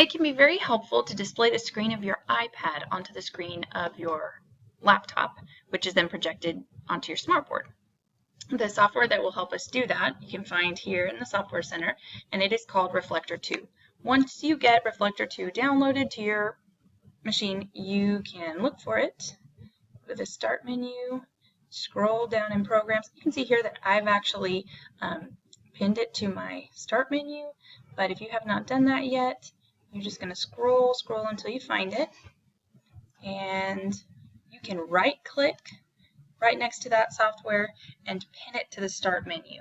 It can be very helpful to display the screen of your iPad onto the screen of your laptop, which is then projected onto your smartboard. The software that will help us do that you can find here in the Software Center, and it is called Reflector2. Once you get Reflector2 downloaded to your machine, you can look for it. Go to the Start menu, scroll down in Programs. You can see here that I've actually pinned it to my Start menu, but if you have not done that yet, you're just going to scroll until you find it, and you can right-click right next to that software and pin it to the Start menu.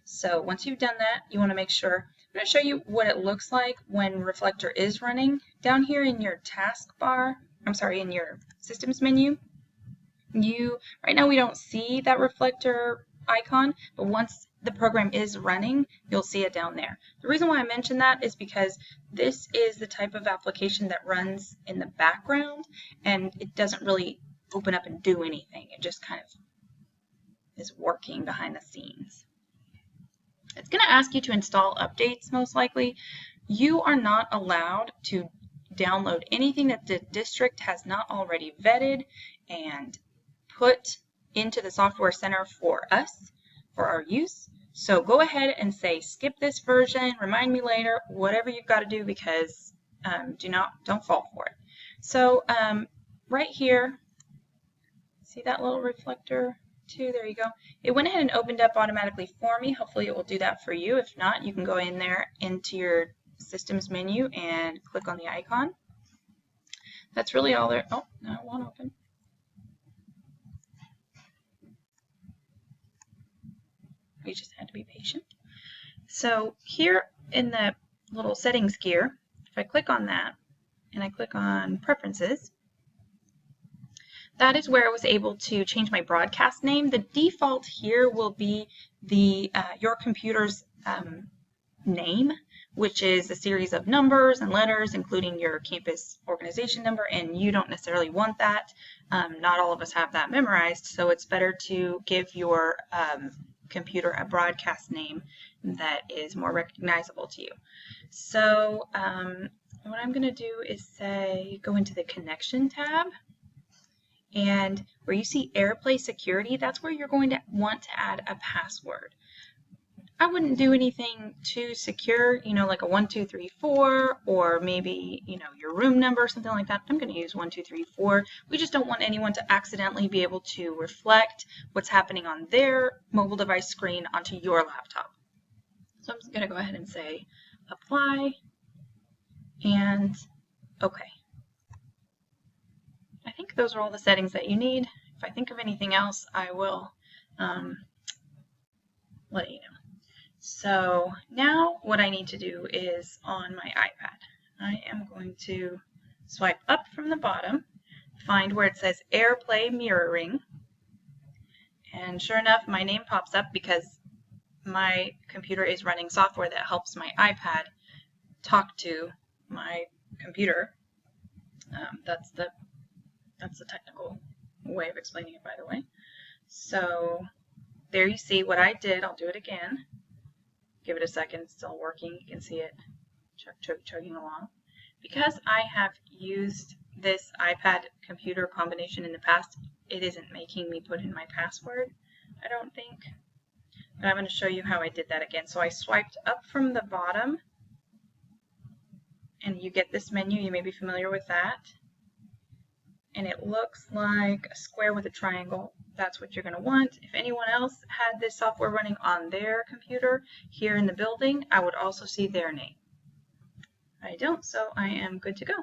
So once you've done that, you want to make sure, I'm going to show you what it looks like when Reflector is running. Down here in your taskbar, in your Systems menu, right now we don't see that Reflector icon, but once the program is running, you'll see it down there. The reason why I mention that is because this is the type of application that runs in the background, and it doesn't really open up and do anything. It just kind of is working behind the scenes. It's going to ask you to install updates, most likely. You are not allowed to download anything that the district has not already vetted and put into the Software Center for us, for our use. So go ahead and say, skip this version, remind me later, whatever you've got to do, because don't fall for it. So right here, see that little Reflector 2? There you go. It went ahead and opened up automatically for me. Hopefully it will do that for you. If not, you can go in there into your Systems menu and click on the icon. That's really all there. Oh, no, it won't open. You just had to be patient. So here in the little settings gear, if I click on that and I click on Preferences, that is where I was able to change my broadcast name. The default here will be your computer's name, which is a series of numbers and letters, including your campus organization number, and you don't necessarily want that. Not all of us have that memorized, so it's better to give your computer a broadcast name that is more recognizable to you. So what I'm going to do is go into the Connection tab, and where you see AirPlay Security, that's where you're going to want to add a password. I wouldn't do anything too secure, like a 1234, or maybe, your room number or something like that. I'm going to use 1234. We just don't want anyone to accidentally be able to reflect what's happening on their mobile device screen onto your laptop. So I'm just going to go ahead and say apply and OK. I think those are all the settings that you need. If I think of anything else, I will let you know. So now what I need to do is on my iPad, I am going to swipe up from the bottom, find where it says AirPlay Mirroring, and sure enough, my name pops up because my computer is running software that helps my iPad talk to my computer. That's the technical way of explaining it, by the way. So there you see what I did. I'll do it again. Give it a second. It's still working. You can see it chugging along. Because I have used this iPad computer combination in the past, it isn't making me put in my password, I don't think. But I'm going to show you how I did that again. So I swiped up from the bottom, and you get this menu. You may be familiar with that. And it looks like a square with a triangle. That's what you're going to want. If anyone else had this software running on their computer here in the building, I would also see their name. I don't, so I am good to go.